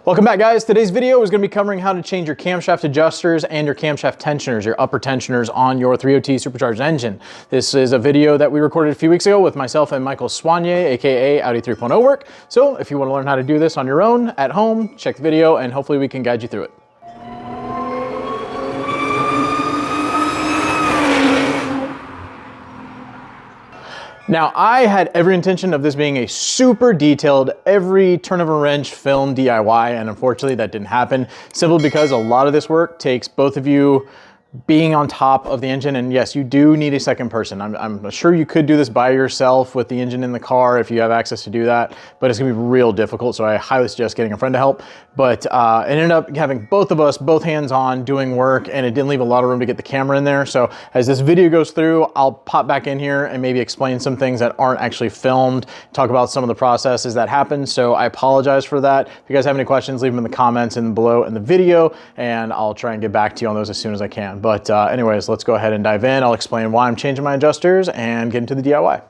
Welcome back, guys. Today's video is going to be covering how to change your camshaft adjusters and your camshaft tensioners, your upper tensioners on your 3.0T supercharged engine. This is a video that we recorded a few weeks ago with myself and Michael Soignier, aka Audi 3.0 work. So if you want to learn how to do this on your own at home, check the video and hopefully we can guide you through it. Now, I had every intention of this being a super detailed, every turn of a wrench film DIY, and unfortunately that didn't happen, simply because a lot of this work takes both of you being on top of the engine, and yes, you do need a second person. I'm sure you could do this by yourself with the engine in the car if you have access to do that, but it's gonna be real difficult, so I highly suggest getting a friend to help. But it ended up having both of us, both hands on, doing work, and it didn't leave a lot of room to get the camera in there. So as this video goes through, I'll pop back in here and maybe explain some things that aren't actually filmed, talk about some of the processes that happen. So I apologize for that. If you guys have any questions, leave them in the comments below in the video, and I'll try and get back to you on those as soon as I can. But anyways, let's go ahead and dive in. I'll explain why I'm changing my adjusters and get into the DIY.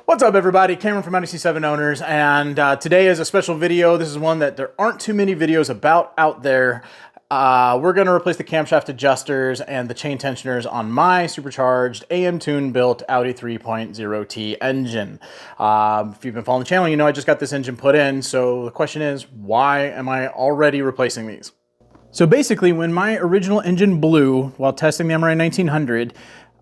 What's up, everybody? Cameron from Audi C7 Owners, and today is a special video. This is one that there aren't too many videos about out there. We're going to replace the camshaft adjusters and the chain tensioners on my supercharged AM Tune built Audi 3.0T engine. If you've been following the channel, you know I just got this engine put in. So the question is, why am I already replacing these? So basically, when my original engine blew while testing the MRI 1900,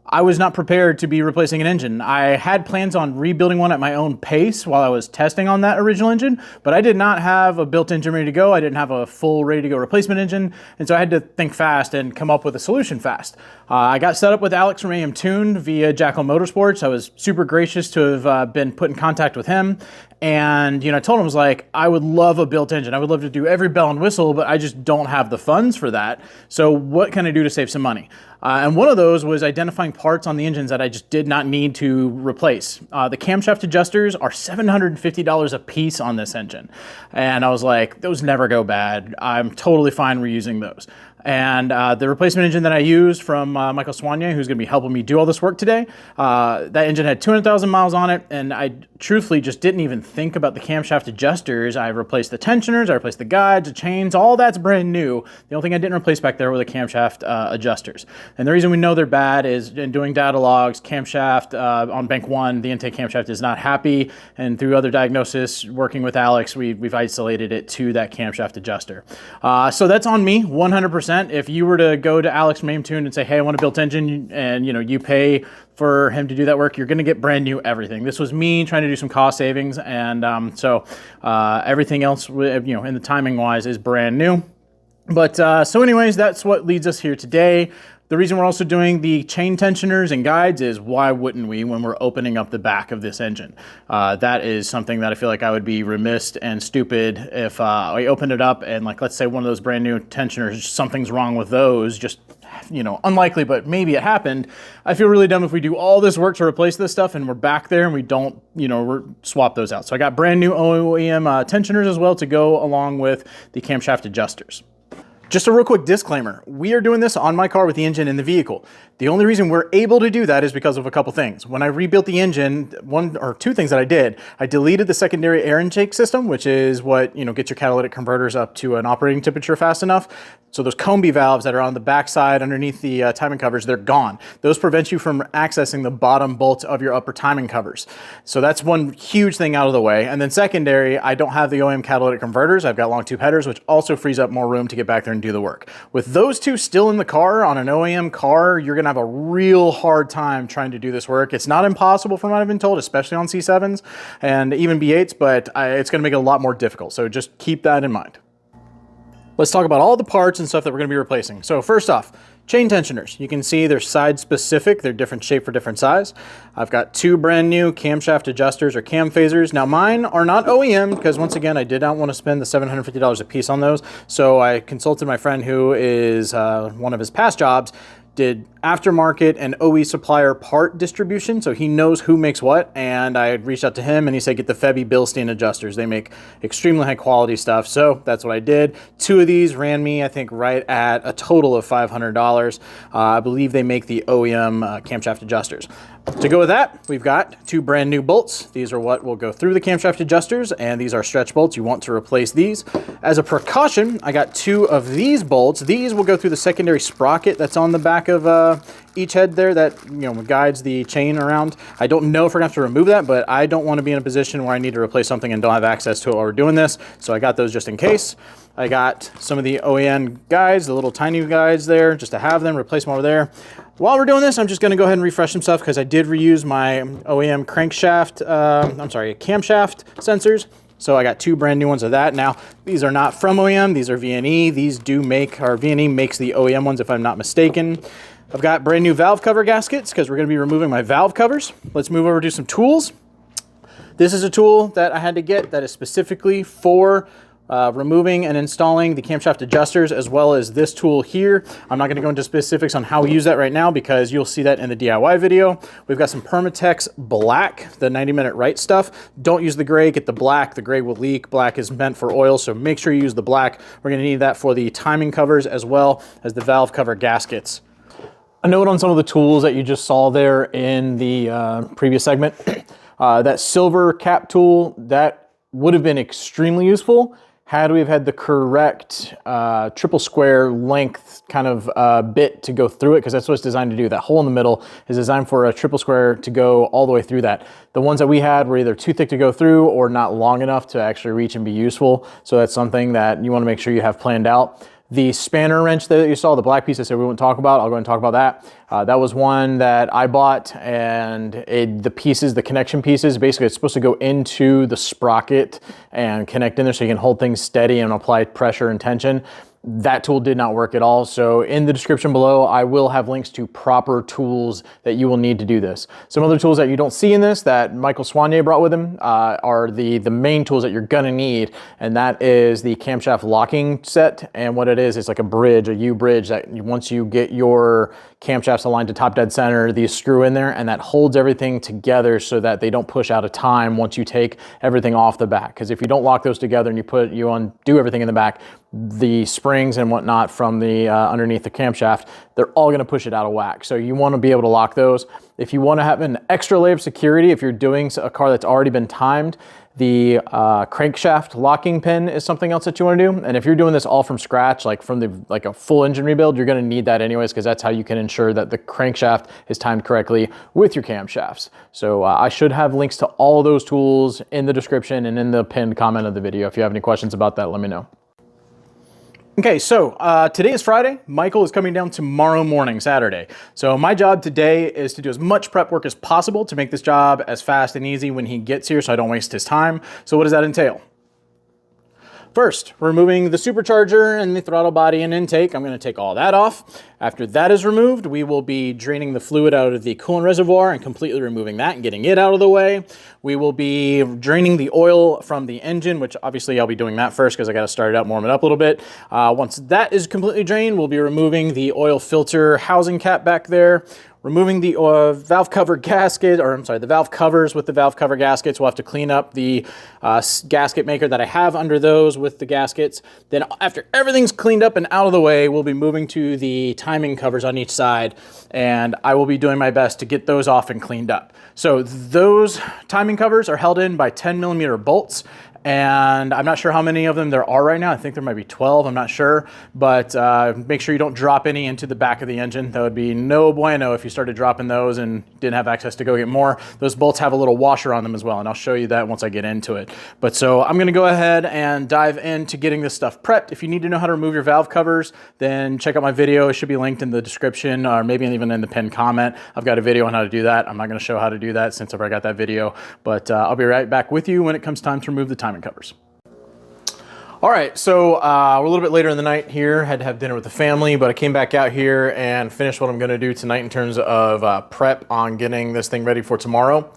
I was not prepared to be replacing an engine. I had plans on rebuilding one at my own pace while I was testing on that original engine, but I did not have a built engine ready to go. I didn't have a full ready to go replacement engine, and so I had to think fast and come up with a solution fast. I got set up with Alex from AM Tune via Jackal Motorsports. I was super gracious to have been put in contact with him, and I told him, I was like, I would love a built engine. I would love to do every bell and whistle, but I just don't have the funds for that. So what can I do to save some money? And one of those was identifying parts on the engines that I just did not need to replace. The camshaft adjusters are $750 a piece on this engine. And I was like, those never go bad. I'm totally fine reusing those. And the replacement engine that I used from Michael Soignier, who's going to be helping me do all this work today, that engine had 200,000 miles on it, and I truthfully just didn't even think about the camshaft adjusters. I replaced the tensioners, I replaced the guides, the chains, all that's brand new. The only thing I didn't replace back there were the camshaft adjusters. And the reason we know they're bad is in doing data logs, camshaft on bank one, the intake camshaft is not happy, and through other diagnosis, working with Alex, we've isolated it to that camshaft adjuster. So that's on me, 100%. If you were to go to Alex from AM Tune and say, hey, I want a built engine, and you pay for him to do that work, you're going to get brand new everything. This was me trying to do some cost savings, and so everything else, in the timing wise, is brand new. But so anyways, that's what leads us here today. The reason we're also doing the chain tensioners and guides is, why wouldn't we when we're opening up the back of this engine? That is something that I feel like I would be remiss and stupid if I opened it up and, like, let's say one of those brand new tensioners, something's wrong with those, just, unlikely, but maybe it happened. I feel really dumb if we do all this work to replace this stuff and we're back there and we don't, swap those out. So I got brand new OEM tensioners as well to go along with the camshaft adjusters. Just a real quick disclaimer, we are doing this on my car with the engine in the vehicle. The only reason we're able to do that is because of a couple things. When I rebuilt the engine, one or two things that I did, I deleted the secondary air intake system, which is what, gets your catalytic converters up to an operating temperature fast enough. So those combi valves that are on the backside underneath the timing covers, they're gone. Those prevent you from accessing the bottom bolts of your upper timing covers. So that's one huge thing out of the way. And then secondary, I don't have the OEM catalytic converters. I've got long tube headers, which also frees up more room to get back there and do the work. With those two still in the car, on an OEM car, you're gonna have a real hard time trying to do this work. It's not impossible from what I've been told, especially on C7s and even B8s, but it's gonna make it a lot more difficult. So just keep that in mind. Let's talk about all the parts and stuff that we're going to be replacing. So first off, chain tensioners. You can see they're side specific. They're different shape for different size. I've got two brand new camshaft adjusters or cam phasers. Now mine are not OEM because, once again, I did not want to spend the $750 a piece on those. So I consulted my friend who is one of his past jobs did aftermarket and OE supplier part distribution, so he knows who makes what, and I reached out to him and he said get the Febby Bilstein adjusters. They make extremely high quality stuff, so that's what I did. 2 of these ran me, I think, right at a total of $500. I believe they make the OEM camshaft adjusters. To go with that, we've got 2 brand new bolts. These are what will go through the camshaft adjusters, and these are stretch bolts. You want to replace these. As a precaution, I got 2 of these bolts. These will go through the secondary sprocket that's on the back of each head there that, you know, guides the chain around. I don't know if we're gonna have to remove that, but I don't want to be in a position where I need to replace something and don't have access to it while we're doing this. So I got those just in case. I got some of the OEM guides, the little tiny guides there, just to have them, replace them over there. While we're doing this, I'm just gonna go ahead and refresh some stuff because I did reuse my OEM camshaft sensors. So I got 2 brand new ones of that. Now, these are not from OEM, these are VNE. These do make, or VNE makes the OEM ones if I'm not mistaken. I've got brand new valve cover gaskets because we're gonna be removing my valve covers. Let's move over to some tools. This is a tool that I had to get that is specifically for removing and installing the camshaft adjusters, as well as this tool here. I'm not going to go into specifics on how we use that right now because you'll see that in the DIY video. We've got some Permatex black, the 90-minute right stuff. Don't use the gray, get the black. The gray will leak. Black is meant for oil, so make sure you use the black. We're going to need that for the timing covers as well as the valve cover gaskets. A note on some of the tools that you just saw there in the previous segment. That silver cap tool, that would have been extremely useful had we have had the correct triple square length kind of bit to go through it, because that's what it's designed to do. That hole in the middle is designed for a triple square to go all the way through that. The ones that we had were either too thick to go through or not long enough to actually reach and be useful. So that's something that you want to make sure you have planned out. The spanner wrench that you saw, the black piece I said we wouldn't talk about, I'll go ahead and talk about that. That was one that I bought, and the pieces, the connection pieces, basically it's supposed to go into the sprocket and connect in there so you can hold things steady and apply pressure and tension. That tool did not work at all. So in the description below, I will have links to proper tools that you will need to do this. Some other tools that you don't see in this that Michael Soignier brought with him are the main tools that you're gonna need. And that is the camshaft locking set. And what it is, it's like a bridge, a U-bridge that once you get your camshafts aligned to top dead center, these screw in there and that holds everything together so that they don't push out of time once you take everything off the back. Because if you don't lock those together and you undo everything in the back, the springs and whatnot from the underneath the camshaft, they're all going to push it out of whack. So you want to be able to lock those. If you want to have an extra layer of security, if you're doing a car that's already been timed, the crankshaft locking pin is something else that you want to do. And if you're doing this all from scratch, like from a full engine rebuild, you're going to need that anyways, because that's how you can ensure that the crankshaft is timed correctly with your camshafts. So I should have links to all those tools in the description and in the pinned comment of the video. If you have any questions about that, let me know. Okay, so today is Friday. Michael is coming down tomorrow morning, Saturday. So my job today is to do as much prep work as possible to make this job as fast and easy when he gets here so I don't waste his time. So what does that entail? First, removing the supercharger and the throttle body and intake. I'm going to take all that off. After that is removed, we will be draining the fluid out of the coolant reservoir and completely removing that and getting it out of the way. We will be draining the oil from the engine, which obviously I'll be doing that first because I got to start it out, warm it up a little bit. Once that is completely drained, we'll be removing the oil filter housing cap back there. Removing the valve cover gasket, or I'm sorry, the valve covers with the valve cover gaskets. We'll have to clean up the gasket maker that I have under those with the gaskets. Then after everything's cleaned up and out of the way, we'll be moving to the timing covers on each side, and I will be doing my best to get those off and cleaned up. So those timing covers are held in by 10mm bolts. And I'm not sure how many of them there are right now. I think there might be 12, I'm not sure. But make sure you don't drop any into the back of the engine. That would be no bueno if you started dropping those and didn't have access to go get more. Those bolts have a little washer on them as well, and I'll show you that once I get into it. But so I'm gonna go ahead and dive into getting this stuff prepped. If you need to know how to remove your valve covers, then check out my video. It should be linked in the description or maybe even in the pinned comment. I've got a video on how to do that. I'm not gonna show how to do that since I've already got that video, but I'll be right back with you when it comes time to remove the timing covers. All right, so we're a little bit later in the night here. Had to have dinner with the family, but I came back out here and finished what I'm gonna do tonight in terms of prep on getting this thing ready for tomorrow.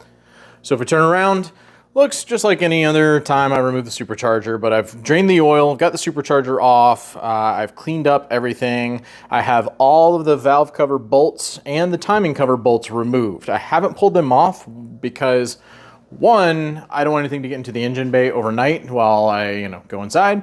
So if we turn around, Looks just like any other time I remove the supercharger, but I've drained the oil, got the supercharger off, I've cleaned up everything. I have all of the valve cover bolts and the timing cover bolts removed. I haven't pulled them off because one, I don't want anything to get into the engine bay overnight while I, go inside.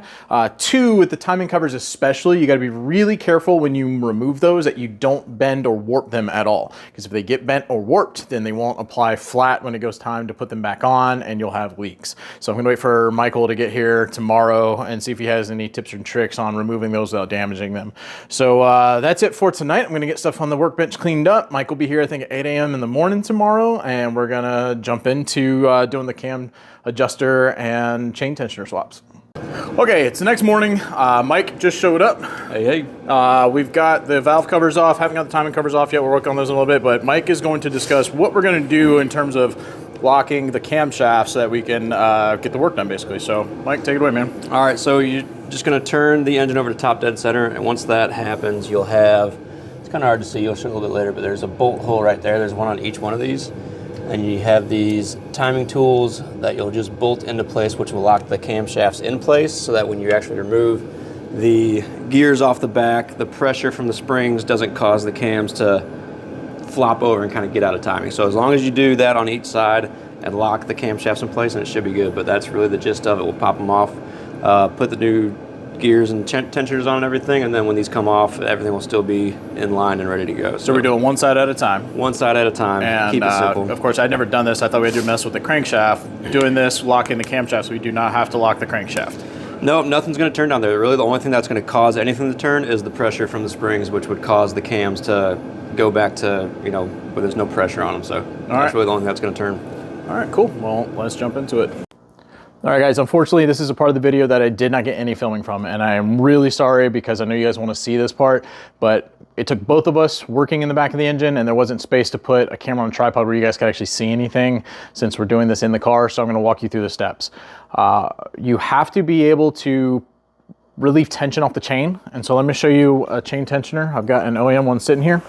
Two, with the timing covers especially, you gotta be really careful when you remove those that you don't bend or warp them at all. Because if they get bent or warped, then they won't apply flat when it goes time to put them back on and you'll have leaks. So I'm gonna wait for Michael to get here tomorrow and see if he has any tips and tricks on removing those without damaging them. So that's it for tonight. I'm gonna get stuff on the workbench cleaned up. Mike will be here, I think, at 8 a.m. in the morning tomorrow, and we're gonna jump into doing the cam adjuster and chain tensioner swaps. Okay, it's the next morning. Mike just showed up. Hey. We've got the valve covers off, haven't got the timing covers off yet. We're working on those in a little bit, but Mike is going to discuss what we're going to do in terms of locking the camshaft so that we can get the work done, basically. So, Mike, take it away, man. All right, so you're just going to turn the engine over to top dead center, and once that happens, you'll have, it's kind of hard to see, you'll show it a little bit later, but there's a bolt hole right there. There's one on each one of these. And you have these timing tools that you'll just bolt into place, which will lock the camshafts in place so that when you actually remove the gears off the back, the pressure from the springs doesn't cause the cams to flop over and kind of get out of timing. So as long as you do that on each side and lock the camshafts in place, and it should be good. But that's really the gist of it. We'll pop them off, put the new gears and tensioners on and everything, and then when these come off, everything will still be in line and ready to go. So we're doing one side at a time. One side at a time, and keep it simple. Of course, I'd never done this. I thought we had to mess with the crankshaft. Doing this, locking the camshaft, so we do not have to lock the crankshaft. Nope, nothing's going to turn down there. Really, the only thing that's going to cause anything to turn is the pressure from the springs, which would cause the cams to go back to, where there's no pressure on them. So that's really the only thing that's going to turn. All right, cool. Well, let's jump into it. All right, guys, unfortunately, this is a part of the video that I did not get any filming from, and I am really sorry because I know you guys want to see this part, but it took both of us working in the back of the engine, and there wasn't space to put a camera on a tripod where you guys could actually see anything since we're doing this in the car, so I'm going to walk you through the steps. You have to be able to relieve tension off the chain, and so let me show you a chain tensioner. I've got an OEM one sitting here.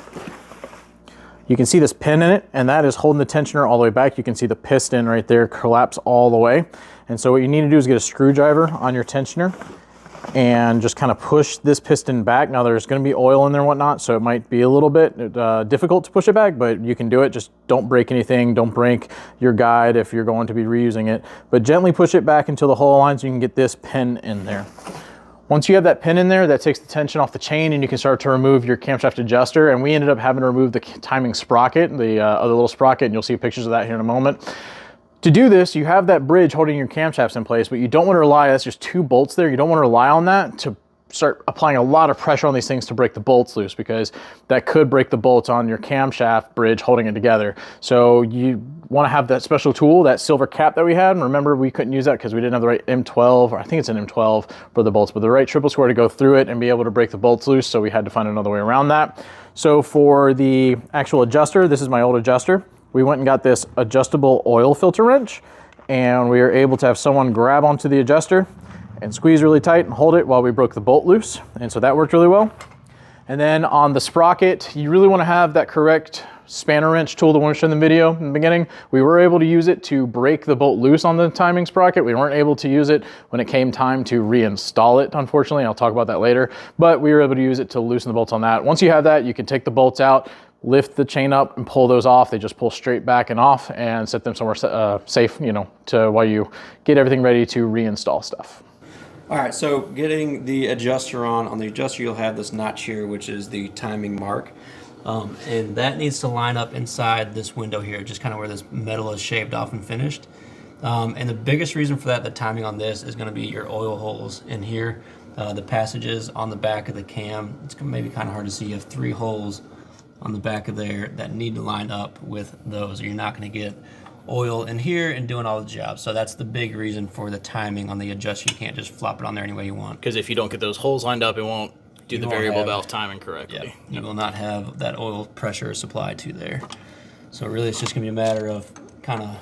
You can see this pin in it, and that is holding the tensioner all the way back. You can see the piston right there collapse all the way. And so what you need to do is get a screwdriver on your tensioner and just kind of push this piston back. Now there's going to be oil in there and whatnot, so it might be a little bit difficult to push it back, but you can do it. Just don't break anything. Don't break your guide if you're going to be reusing it. But gently push it back until the hole aligns so you can get this pin in there. Once you have that pin in there, that takes the tension off the chain and you can start to remove your camshaft adjuster. And we ended up having to remove the timing sprocket, the other little sprocket, and you'll see pictures of that here in a moment. To do this, you have that bridge holding your camshafts in place, but you don't want to rely, that's just two bolts there, you don't want to rely on that to start applying a lot of pressure on these things to break the bolts loose, because that could break the bolts on your camshaft bridge holding it together. So you want to have that special tool, that silver cap that we had. And remember, we couldn't use that because we didn't have the right M12, or I think it's an M12 for the bolts, but the right triple square to go through it and be able to break the bolts loose. So we had to find another way around that. So for the actual adjuster, this is my old adjuster. We went and got this adjustable oil filter wrench, and we were able to have someone grab onto the adjuster and squeeze really tight and hold it while we broke the bolt loose. And so that worked really well. And then on the sprocket, you really want to have that correct spanner wrench tool that we showed in the video in the beginning. We were able to use it to break the bolt loose on the timing sprocket. We weren't able to use it when it came time to reinstall it, unfortunately. I'll talk about that later, but we were able to use it to loosen the bolts on that. Once you have that, you can take the bolts out, lift the chain up and pull those off. They just pull straight back and off, and set them somewhere safe, to while you get everything ready to reinstall stuff. All right, so getting the adjuster on the adjuster, you'll have this notch here, which is the timing mark. And that needs to line up inside this window here, just kind of where this metal is shaved off and finished. And the biggest reason for that, the timing on this, is going to be your oil holes in here. The passages on the back of the cam, it's maybe kind of hard to see. You have 3 holes on the back of there that need to line up with those, or you're not going to get oil in here and doing all the jobs. So that's the big reason for the timing on the adjuster. You can't just flop it on there any way you want. Because if you don't get those holes lined up, it won't do the variable valve timing correctly. Yeah, you will not have that oil pressure supplied to there. So really it's just going to be a matter of kind of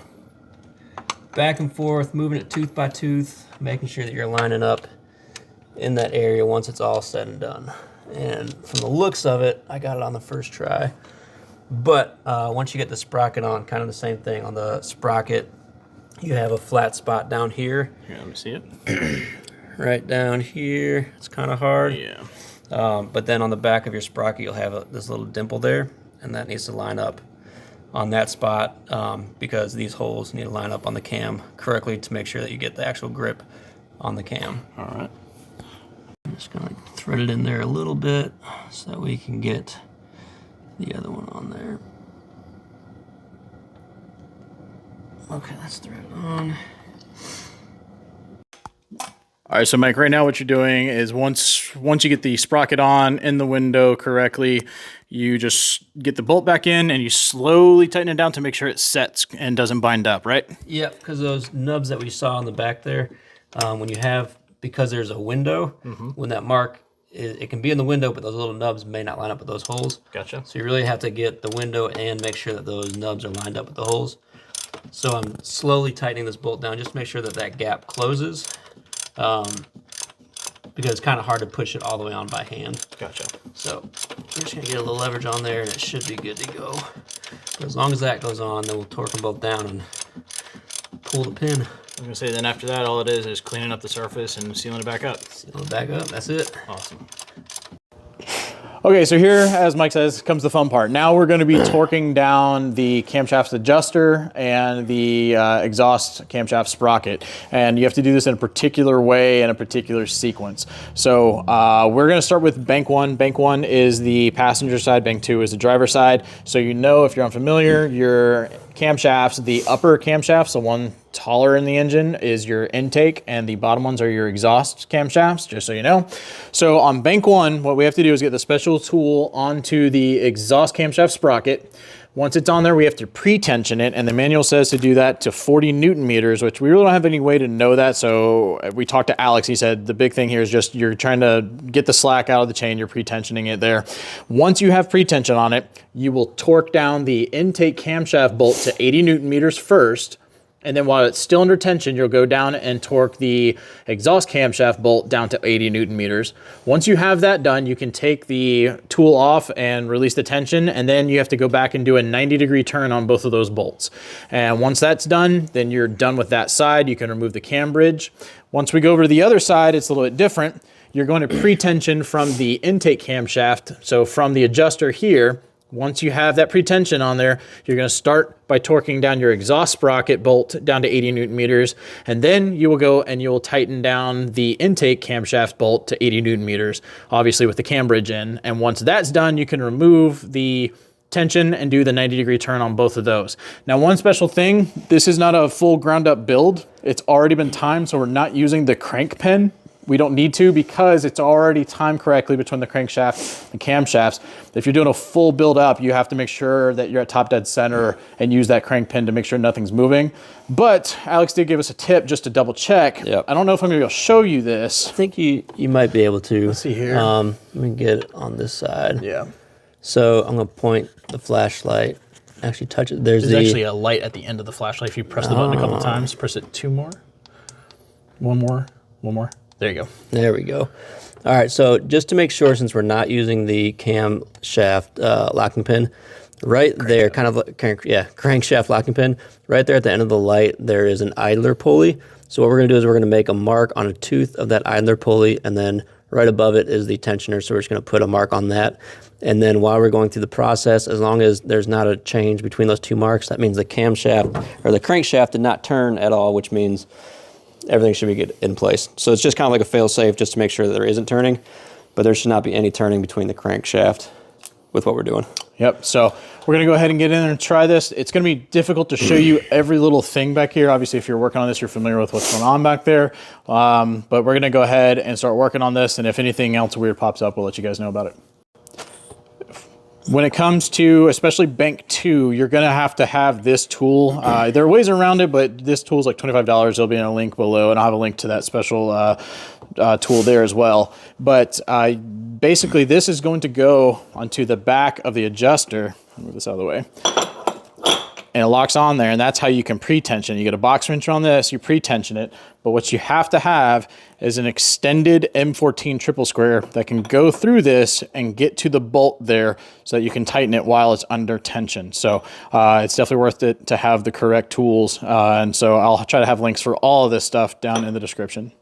back and forth, moving it tooth by tooth, making sure that you're lining up in that area once it's all said and done. And from the looks of it, I got it on the first try. But once you get the sprocket on, kind of the same thing on the sprocket, you have a flat spot down here. Here, let me see it. Right down here. It's kind of hard. Yeah. But then on the back of your sprocket, you'll have this little dimple there, and that needs to line up on that spot because these holes need to line up on the cam correctly to make sure that you get the actual grip on the cam. All right. I'm just gonna thread it in there a little bit so that we can get the other one on there. Okay, let's thread it on. All right, so Mike, right now what you're doing is once you get the sprocket on in the window correctly, you just get the bolt back in and you slowly tighten it down to make sure it sets and doesn't bind up, right? Yep, because those nubs that we saw on the back there, when you have, because there's a window, when that mark, it can be in the window, but those little nubs may not line up with those holes. Gotcha. So you really have to get the window and make sure that those nubs are lined up with the holes. So I'm slowly tightening this bolt down just to make sure that that gap closes. Because it's kind of hard to push it all the way on by hand. Gotcha. So we're just gonna get a little leverage on there and it should be good to go. But as long as that goes on, then we'll torque them both down and pull the pin. I was gonna say then after that, all it is cleaning up the surface and sealing it back up. Seal it back up, that's it. Awesome. Okay, so here, as Mike says, comes the fun part. Now we're going to be torquing down the camshaft adjuster and the exhaust camshaft sprocket. And you have to do this in a particular way and a particular sequence. So we're going to start with bank one. Bank one is the passenger side, bank two is the driver side. So you know, if you're unfamiliar, your camshafts, the upper camshafts, the one taller in the engine, is your intake, and the bottom ones are your exhaust camshafts, just so you know. So on bank one, what we have to do is get the special tool onto the exhaust camshaft sprocket. Once it's on there, we have to pre-tension it, and the manual says to do that to 40 Newton meters, which we really don't have any way to know that. So we talked to Alex. He said the big thing here is just you're trying to get the slack out of the chain. You're pre-tensioning it there. Once you have pre-tension on it, you will torque down the intake camshaft bolt to 80 Newton meters first. And then while it's still under tension, you'll go down and torque the exhaust camshaft bolt down to 80 Newton meters. Once you have that done, you can take the tool off and release the tension, and then you have to go back and do a 90-degree turn on both of those bolts. And once that's done, then you're done with that side. You can remove the cam bridge. Once we go over to the other side, it's a little bit different. You're going to pre-tension from the intake camshaft, so from the adjuster here. Once you have that pre-tension on there, you're going to start by torquing down your exhaust sprocket bolt down to 80 Newton meters, and then you will go and you will tighten down the intake camshaft bolt to 80 Newton meters, obviously with the cam bridge in. And once that's done, you can remove the tension and do the 90-degree turn on both of those. Now, one special thing, this is not a full ground up build. It's already been timed, so we're not using the crank pin. We don't need to because it's already timed correctly between the crankshaft and camshafts. If you're doing a full build up, you have to make sure that you're at top dead center and use that crank pin to make sure nothing's moving. But Alex did give us a tip just to double check. Yep. I don't know if I'm gonna be able to show you this. I think you might be able to. Let's see here. Let me get it on this side. Yeah. So I'm gonna point the flashlight. Actually touch it. There's actually a light at the end of the flashlight. If you press the button a couple times, press it two more. One more. There you go. There we go. All right, so just to make sure, since we're not using the camshaft locking pin, right there, kind of like, crankshaft locking pin, right there at the end of the light, there is an idler pulley. So what we're gonna do is we're gonna make a mark on a tooth of that idler pulley, and then right above it is the tensioner, so we're just gonna put a mark on that. And then while we're going through the process, as long as there's not a change between those two marks, that means the camshaft, or the crankshaft did not turn at all, which means everything should be good in place. So it's just kind of like a fail-safe just to make sure that there isn't turning, but there should not be any turning between the crankshaft with what we're doing. Yep, so we're gonna go ahead and get in there and try this. It's gonna be difficult to show you every little thing back here. Obviously, if you're working on this, you're familiar with what's going on back there. But we're gonna go ahead and start working on this, and if anything else weird pops up, we'll let you guys know about it. When it comes to, especially bank two, you're gonna have to have this tool. There are ways around it, but this tool is like $25. There'll be a link below, and I'll have a link to that special tool there as well. But basically, this is going to go onto the back of the adjuster. I'll move this out of the way. and it locks on there, and that's how you can pre-tension. You get a box wrench on this, you pre-tension it, but what you have to have is an extended M14 triple square that can go through this and get to the bolt there so that you can tighten it while it's under tension. So it's definitely worth it to have the correct tools, and so I'll try to have links for all of this stuff down in the description.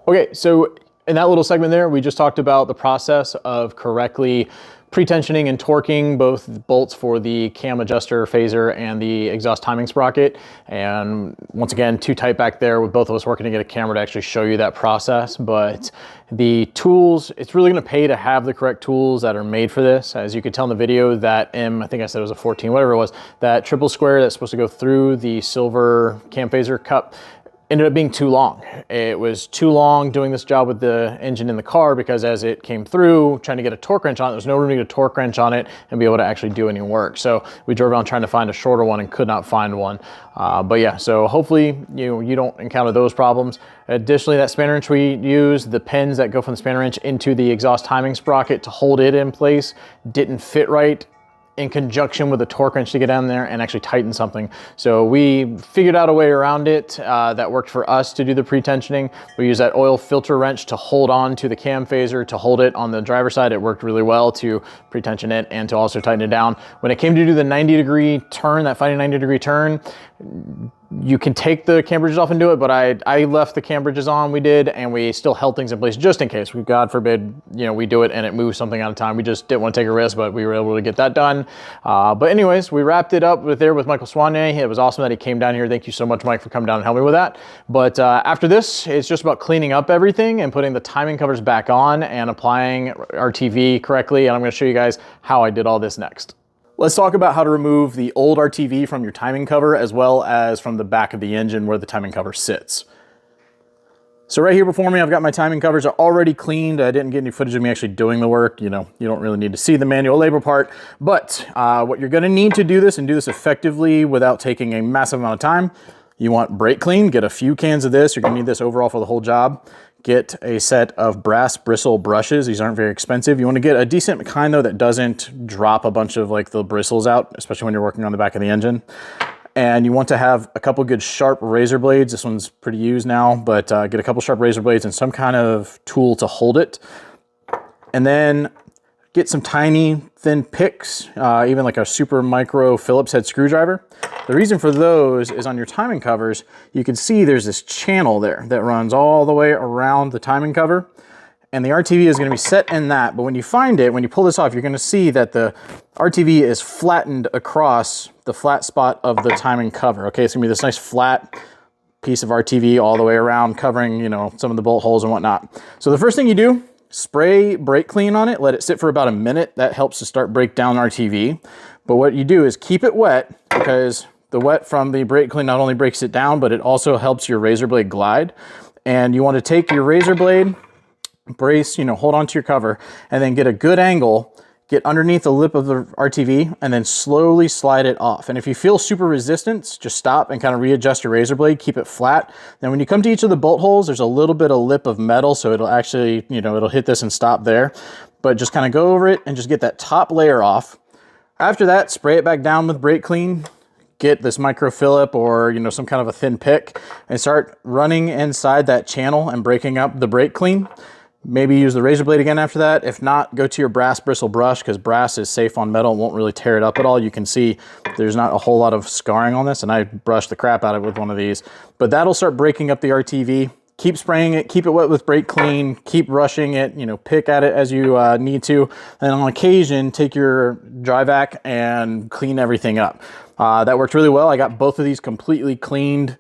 Okay, so in that little segment there, we just talked about the process of correctly pre-tensioning and torquing both bolts for the cam adjuster phaser and the exhaust timing sprocket. And once again, too tight back there with both of us working to get a camera to actually show you that process. But the tools, it's really gonna pay to have the correct tools that are made for this. As you could tell in the video, that I think I said it was a 14, whatever it was, that triple square that's supposed to go through the silver cam phaser cup ended up being too long. It was too long doing this job with the engine in the car because as it came through, trying to get a torque wrench on it, there was no room to get a torque wrench on it and be able to actually do any work. So we drove around trying to find a shorter one and could not find one. But yeah, so hopefully you don't encounter those problems. Additionally, that spanner wrench we use, the pins that go from the spanner wrench into the exhaust timing sprocket to hold it in place didn't fit right in conjunction with a torque wrench to get down there and actually tighten something. So we figured out a way around it that worked for us to do the pre-tensioning. We used that oil filter wrench to hold on to the cam phaser, to hold it on the driver's side. It worked really well to pre-tension it and to also tighten it down. When it came to do the 90-degree turn, that final 90-degree turn, you can take the cam bridges off and do it, but I left the cam bridges on, we did, and we still held things in place just in case. God forbid, we do it and it moves something out of time. We just didn't want to take a risk, but we were able to get that done. But anyways, we wrapped it up with Michael Swanay. It was awesome that he came down here. Thank you so much, Mike, for coming down and helping me with that. But after this, it's just about cleaning up everything and putting the timing covers back on and applying RTV correctly. And I'm going to show you guys how I did all this next. Let's talk about how to remove the old RTV from your timing cover as well as from the back of the engine where the timing cover sits. So right here before me, I've got my timing covers are already cleaned. I didn't get any footage of me actually doing the work. You don't really need to see the manual labor part, but what you're gonna need to do this and do this effectively without taking a massive amount of time, you want brake clean, get a few cans of this. You're gonna need this overall for the whole job. Get a set of brass bristle brushes. These aren't very expensive. You want to get a decent kind though that doesn't drop a bunch of like the bristles out, especially when you're working on the back of the engine. And you want to have a couple good sharp razor blades. This one's pretty used now, but get a couple sharp razor blades and some kind of tool to hold it. And then get some tiny thin picks, even like a super micro Phillips head screwdriver. The reason for those is on your timing covers, you can see there's this channel there that runs all the way around the timing cover. And the RTV is going to be set in that. But when you find it, when you pull this off, you're going to see that the RTV is flattened across the flat spot of the timing cover. Okay, it's going to be this nice flat piece of RTV all the way around, covering, some of the bolt holes and whatnot. So the first thing you do, spray brake clean on it, let it sit for about a minute. That helps to start break down RTV. But what you do is keep it wet, because the wet from the brake clean not only breaks it down, but it also helps your razor blade glide. And you want to take your razor blade, brace, hold onto your cover, and then get a good angle, get underneath the lip of the RTV, and then slowly slide it off. And if you feel super resistance, just stop and kind of readjust your razor blade, keep it flat. Then when you come to each of the bolt holes, there's a little bit of lip of metal, so it'll actually, it'll hit this and stop there. But just kind of go over it and just get that top layer off. After that, spray it back down with brake clean, get this micro Phillip or some kind of a thin pick, and start running inside that channel and breaking up the brake clean. Maybe use the razor blade again after that. If not, go to your brass bristle brush, because brass is safe on metal and won't really tear it up at all. You can see there's not a whole lot of scarring on this, and I brushed the crap out of it with one of these. But that'll start breaking up the RTV. Keep spraying it, keep it wet with brake clean, keep rushing it, pick at it as you need to. And on occasion, take your dry vac and clean everything up. That worked really well. I got both of these completely cleaned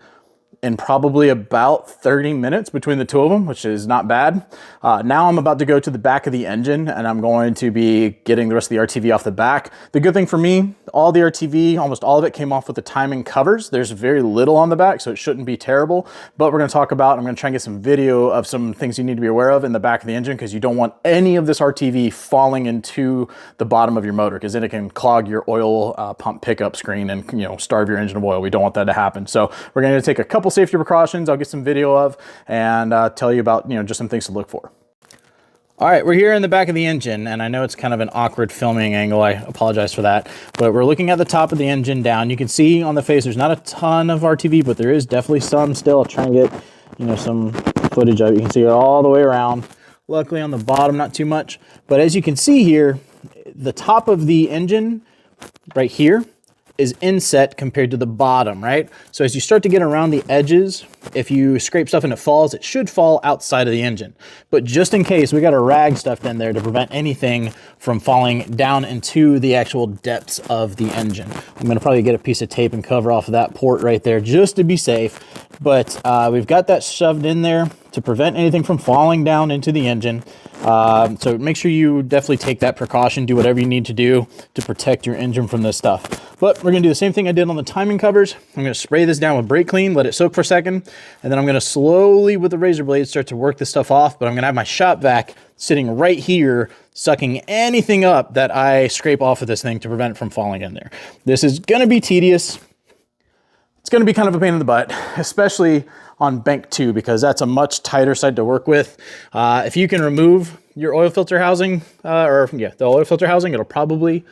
in probably about 30 minutes between the two of them, which is not bad. Now I'm about to go to the back of the engine, and I'm going to be getting the rest of the RTV off the back. The good thing for me, all the RTV, almost all of it came off with the timing covers. There's very little on the back, so it shouldn't be terrible. But we're gonna talk about, I'm gonna try and get some video of some things you need to be aware of in the back of the engine, because you don't want any of this RTV falling into the bottom of your motor, because then it can clog your oil pump pickup screen and starve your engine of oil. We don't want that to happen. So we're gonna take a couple safety precautions I'll get some video of and tell you about just some things to look for. All right, we're here in the back of the engine, and I know it's kind of an awkward filming angle. I apologize for that. But we're looking at the top of the engine down. You can see on the face there's not a ton of RTV, but there is definitely some still. I'll try and get, you know, some footage of it. You can see it all the way around. Luckily on the bottom, not too much. But as you can see here, the top of the engine right here is inset compared to the bottom, right? So as you start to get around the edges, if you scrape stuff and it falls, it should fall outside of the engine. But just in case, we got a rag stuffed in there to prevent anything from falling down into the actual depths of the engine. I'm gonna probably get a piece of tape and cover off of that port right there just to be safe. But we've got that shoved in there to prevent anything from falling down into the engine. So make sure you definitely take that precaution, do whatever you need to do to protect your engine from this stuff. But we're gonna do the same thing I did on the timing covers. I'm gonna spray this down with brake clean, let it soak for a second, and then I'm gonna slowly with the razor blade start to work this stuff off, but I'm gonna have my shop vac sitting right here, sucking anything up that I scrape off of this thing to prevent it from falling in there. This is gonna be tedious. It's gonna be kind of a pain in the butt, especially on bank 2, because that's a much tighter side to work with. If you can remove your oil filter housing, the oil filter housing, it'll probably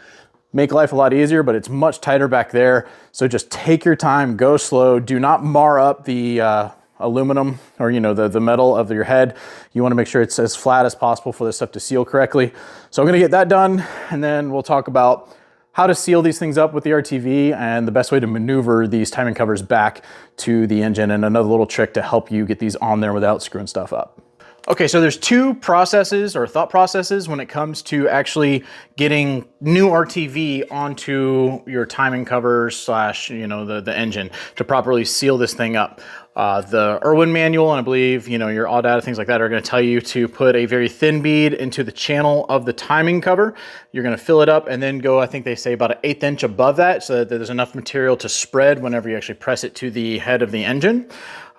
make life a lot easier, but it's much tighter back there. So just take your time, go slow. Do not mar up the aluminum or, you know, the metal of your head. You wanna make sure it's as flat as possible for this stuff to seal correctly. So I'm gonna get that done, and then we'll talk about how to seal these things up with the RTV and the best way to maneuver these timing covers back to the engine, and another little trick to help you get these on there without screwing stuff up. Okay, so there's two processes or thought processes when it comes to actually getting new RTV onto your timing covers slash, you know, the engine to properly seal this thing up. The Irwin manual, and I believe, you know, your AuData, things like that, are going to tell you to put a very thin bead into the channel of the timing cover. You're going to fill it up and then go, I think they say about an 1/8 inch above that, so that there's enough material to spread whenever you actually press it to the head of the engine.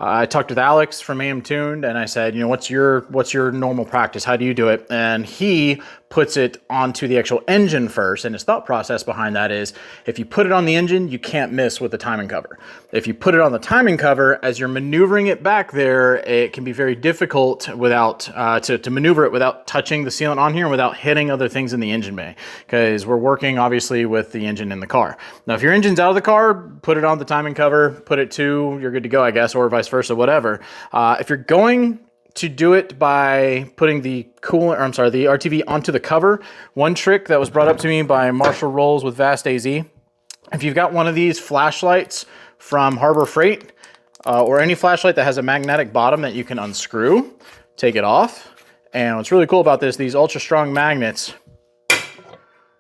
I talked with Alex from AM Tuned, and I said, you know, what's your normal practice? How do you do it? And he puts it onto the actual engine first, and his thought process behind that is, if you put it on the engine, you can't miss with the timing cover. If you put it on the timing cover, as you're maneuvering it back there, it can be very difficult without to maneuver it without touching the sealant on here and without hitting other things in the engine bay, because we're working obviously with the engine in the car. Now, if your engine's out of the car, put it on the timing cover, put it to, you're good to go, I guess, or vice versa, whatever. If you're going to do it by putting the the RTV onto the cover, one trick that was brought up to me by Marshall Rolls with Vast AZ, if you've got one of these flashlights from Harbor Freight, or any flashlight that has a magnetic bottom that you can unscrew, take it off. And what's really cool about this, these ultra strong magnets,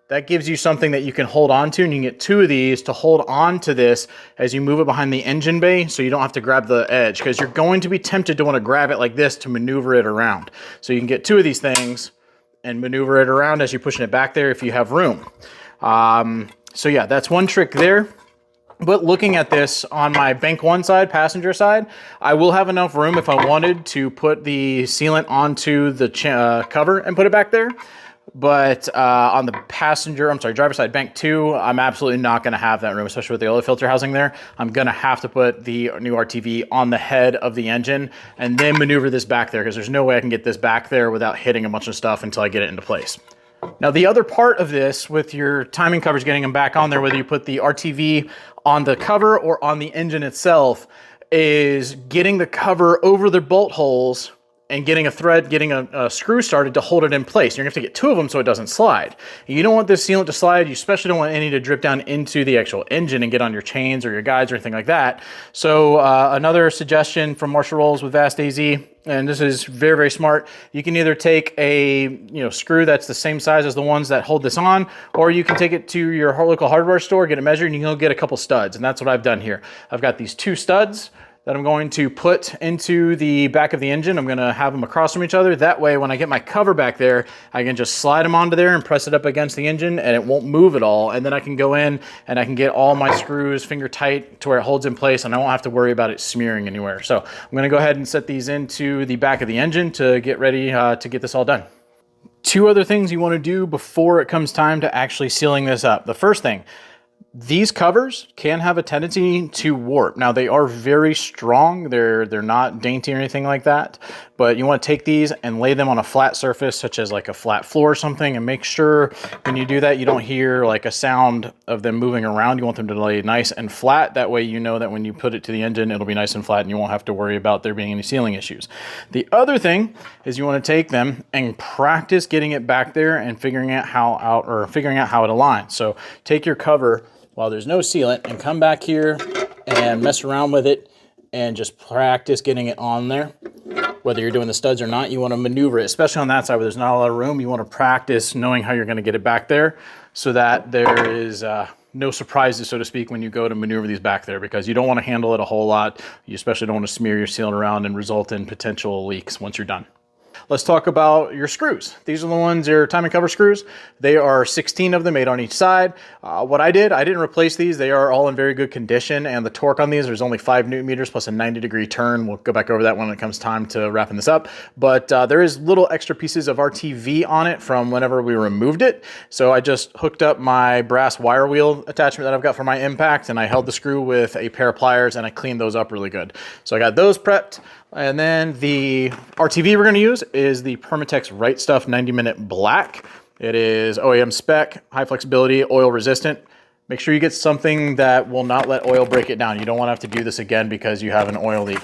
that gives you something that you can hold on to, and you can get 2 of these to hold on to this as you move it behind the engine bay, so you don't have to grab the edge, because you're going to be tempted to want to grab it like this to maneuver it around. So you can get 2 of these things and maneuver it around as you're pushing it back there if you have room. So yeah, that's one trick there. But looking at this on my bank 1 side, passenger side, I will have enough room if I wanted to put the sealant onto the cover and put it back there. But on the driver's side, bank 2, I'm absolutely not going to have that room, especially with the oil filter housing there. I'm going to have to put the new RTV on the head of the engine and then maneuver this back there, because there's no way I can get this back there without hitting a bunch of stuff until I get it into place. Now, the other part of this with your timing covers, getting them back on there, whether you put the RTV on the cover or on the engine itself, is getting the cover over the bolt holes and getting a screw started to hold it in place. You're gonna have to get 2 of them so it doesn't slide. You don't want this sealant to slide. You especially don't want any to drip down into the actual engine and get on your chains or your guides or anything like that. So another suggestion from Marshall Rolls with Vast AZ, and this is very, very smart. You can either take a screw that's the same size as the ones that hold this on, or you can take it to your local hardware store, get it measured, and you can go get a couple studs. And that's what I've done here. I've got these 2 studs that I'm going to put into the back of the engine. I'm gonna have them across from each other. That way, when I get my cover back there, I can just slide them onto there and press it up against the engine, and it won't move at all. And then I can go in and I can get all my screws finger tight to where it holds in place, and I won't have to worry about it smearing anywhere. So I'm gonna go ahead and set these into the back of the engine to get ready to get this all done. 2 other things you wanna do before it comes time to actually sealing this up. The first thing, These covers can have a tendency to warp. Now they are very strong. They're not dainty or anything like that, but you want to take these and lay them on a flat surface, such as like a flat floor or something, and make sure when you do that, you don't hear like a sound of them moving around. You want them to lay nice and flat. That way you know that when you put it to the engine, it'll be nice and flat and you won't have to worry about there being any sealing issues. The other thing is you want to take them and practice getting it back there and figuring out how it aligns. So take your cover while there's no sealant and come back here and mess around with it and just practice getting it on there. Whether you're doing the studs or not, you want to maneuver it, especially on that side where there's not a lot of room. You want to practice knowing how you're going to get it back there so that there is no surprises, so to speak, when you go to maneuver these back there, because you don't want to handle it a whole lot. You especially don't want to smear your sealant around and result in potential leaks once you're done. Let's talk about your screws. These are the ones, your timing cover screws. They are 16 of them, 8 on each side. What I didn't replace these. They are all in very good condition, and the torque on these, there's only 5 Newton meters plus a 90-degree turn. We'll go back over that when it comes time to wrapping this up. But there is little extra pieces of RTV on it from whenever we removed it. So I just hooked up my brass wire wheel attachment that I've got for my impact, and I held the screw with a pair of pliers, and I cleaned those up really good. So I got those prepped. And then the RTV we're going to use is the Permatex Right Stuff 90-minute black. It is OEM spec, high flexibility, oil resistant. Make sure you get something that will not let oil break it down. You don't want to have to do this again because you have an oil leak.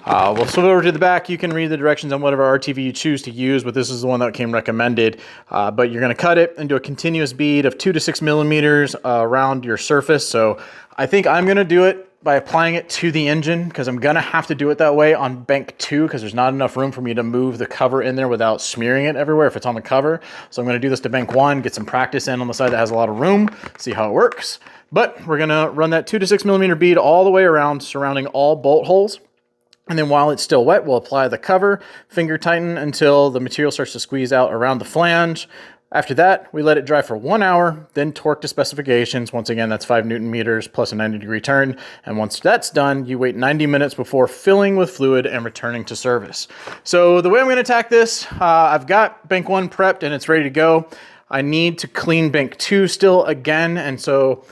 We'll flip over to the back. You can read the directions on whatever RTV you choose to use, but this is the one that came recommended. But you're going to cut it and do a continuous bead of 2 to 6 millimeters around your surface. So I think I'm going to do it by applying it to the engine, because I'm gonna have to do it that way on bank 2 because there's not enough room for me to move the cover in there without smearing it everywhere if it's on the cover. So I'm gonna do this to bank 1, get some practice in on the side that has a lot of room, see how it works. But we're gonna run that 2 to 6 millimeter bead all the way around, surrounding all bolt holes. And then while it's still wet, we'll apply the cover, finger tighten until the material starts to squeeze out around the flange. After that, we let it dry for 1 hour, then torque to specifications. Once again, that's 5 Newton meters plus a 90-degree turn. And once that's done, you wait 90 minutes before filling with fluid and returning to service. So the way I'm going to attack this, I've got bank 1 prepped and it's ready to go. I need to clean bank 2 still again. And so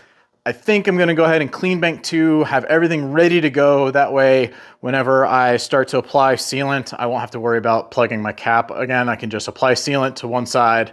I think I'm going to go ahead and clean bank 2, have everything ready to go. That way, whenever I start to apply sealant, I won't have to worry about plugging my cap again. I can just apply sealant to one side,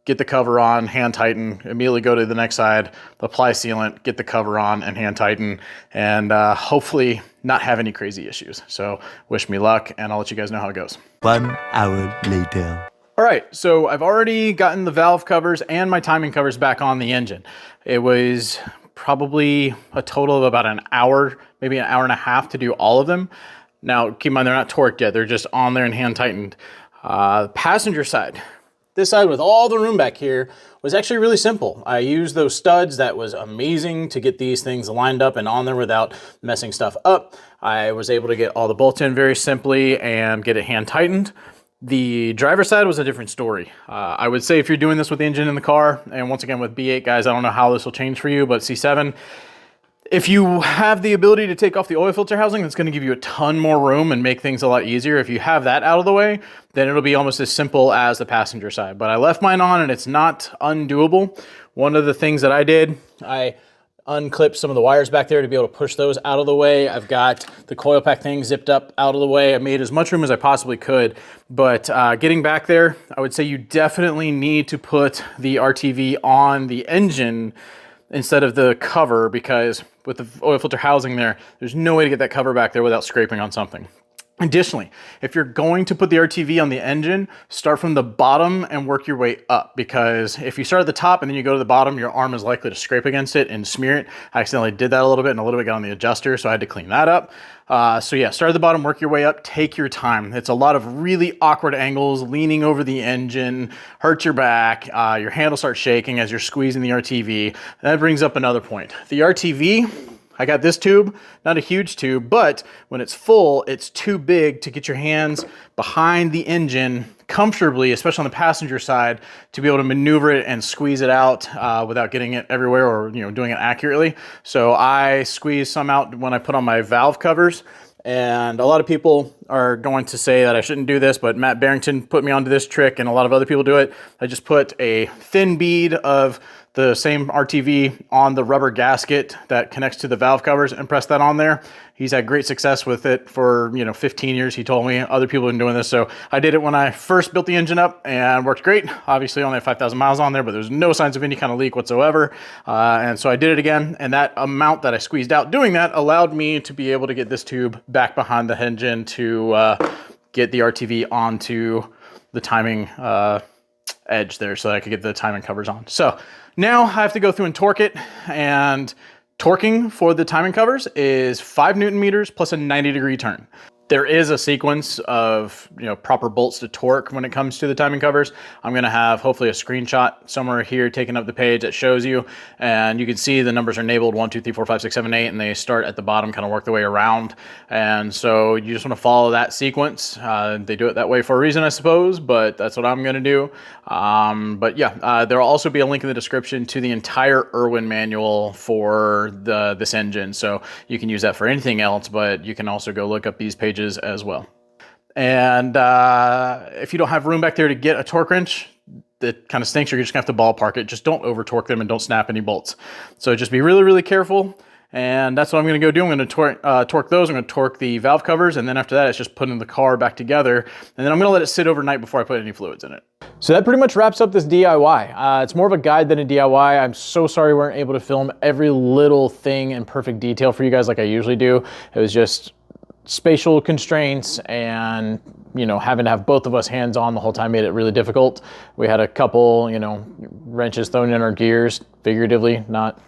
get the cover on, hand tighten, immediately go to the next side, apply sealant, get the cover on and hand tighten, and hopefully not have any crazy issues. So wish me luck, and I'll let you guys know how it goes. 1 hour later. All right, so I've already gotten the valve covers and my timing covers back on the engine. It was probably a total of about an hour, maybe an hour and a half to do all of them. Now, keep in mind, they're not torqued yet. They're just on there and hand tightened. Passenger side. This side with all the room back here was actually really simple. I used those studs. That was amazing to get these things lined up and on there without messing stuff up. I was able to get all the bolts in very simply and get it hand tightened. The driver's side was a different story. I would say if you're doing this with the engine in the car, and once again with B8 guys, I don't know how this will change for you, but C7, if you have the ability to take off the oil filter housing, that's going to give you a ton more room and make things a lot easier. If you have that out of the way, then it'll be almost as simple as the passenger side. But I left mine on and it's not undoable. One of the things that I did, I unclipped some of the wires back there to be able to push those out of the way. I've got the coil pack thing zipped up out of the way. I made as much room as I possibly could, but getting back there, I would say you definitely need to put the RTV on the engine instead of the cover, because with the oil filter housing there, there's no way to get that cover back there without scraping on something. Additionally, if you're going to put the RTV on the engine, start from the bottom and work your way up, because if you start at the top and then you go to the bottom, your arm is likely to scrape against it and smear it. I accidentally did that a little bit, and a little bit got on the adjuster, so I had to clean that up. So yeah, start at the bottom, work your way up, take your time. It's a lot of really awkward angles, leaning over the engine, hurt your back, your handle starts shaking as you're squeezing the RTV. That brings up another point. The RTV, I got this tube, not a huge tube, but when it's full, it's too big to get your hands behind the engine comfortably, especially on the passenger side, to be able to maneuver it and squeeze it out without getting it everywhere or doing it accurately. So I squeeze some out when I put on my valve covers. And a lot of people are going to say that I shouldn't do this, but Matt Barrington put me onto this trick, and a lot of other people do it. I just put a thin bead of the same RTV on the rubber gasket that connects to the valve covers and press that on there. He's had great success with it for 15 years. He told me other people have been doing this. So I did it when I first built the engine up and worked great. Obviously only had 5,000 miles on there, but there's no signs of any kind of leak whatsoever. And so I did it again, and that amount that I squeezed out doing that allowed me to be able to get this tube back behind the engine to get the RTV onto the timing edge there so that I could get the timing covers on. So now I have to go through and torque it, and torquing for the timing covers is 5 Newton meters plus a 90-degree turn. There is a sequence of proper bolts to torque when it comes to the timing covers. I'm gonna have hopefully a screenshot somewhere here taking up the page that shows you, and you can see the numbers are enabled 1, 2, 3, 4, 5, 6, 7, 8, and they start at the bottom, kind of work their way around. And so you just want to follow that sequence. They do it that way for a reason, I suppose, but that's what I'm gonna do. But yeah, there will also be a link in the description to the entire Irwin manual for this engine, so you can use that for anything else, but you can also go look up these pages as well. And if you don't have room back there to get a torque wrench, that kind of stinks. You're just gonna have to ballpark it. Just don't over torque them and don't snap any bolts. So just be really, really careful. And that's what I'm gonna go do. I'm gonna torque those. I'm gonna torque the valve covers, and then after that, it's just putting the car back together. And then I'm gonna let it sit overnight before I put any fluids in it. So that pretty much wraps up this DIY. It's more of a guide than a DIY. I'm so sorry we weren't able to film every little thing in perfect detail for you guys like I usually do. It was just spatial constraints, and having to have both of us hands on the whole time made it really difficult. We had a couple wrenches thrown in our gears, figuratively, not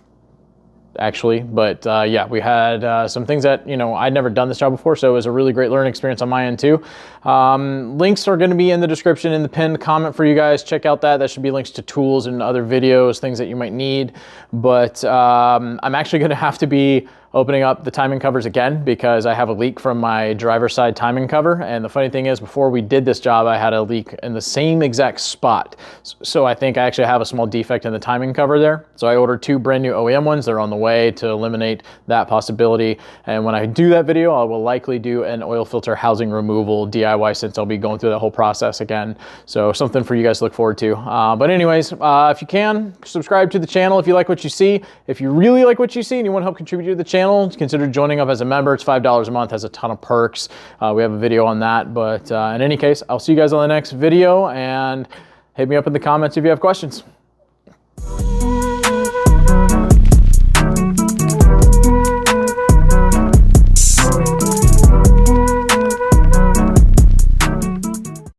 actually, but yeah, we had some things that I'd never done this job before, so it was a really great learning experience on my end too. Links are going to be in the description, in the pinned comment for you guys. Check out that should be links to tools and other videos, things that you might need. But I'm actually going to have to be opening up the timing covers again because I have a leak from my driver's side timing cover. And the funny thing is, before we did this job, I had a leak in the same exact spot. So I think I actually have a small defect in the timing cover there. So I ordered 2 brand new OEM ones. They're on the way to eliminate that possibility. And when I do that video, I will likely do an oil filter housing removal DIY, since I'll be going through that whole process again. So something for you guys to look forward to. But anyways, if you can, subscribe to the channel if you like what you see. If you really like what you see and you want to help contribute to the channel, consider joining up as a member. It's $5 a month, has a ton of perks. We have a video on that, but in any case, I'll see you guys on the next video, and hit me up in the comments if you have questions.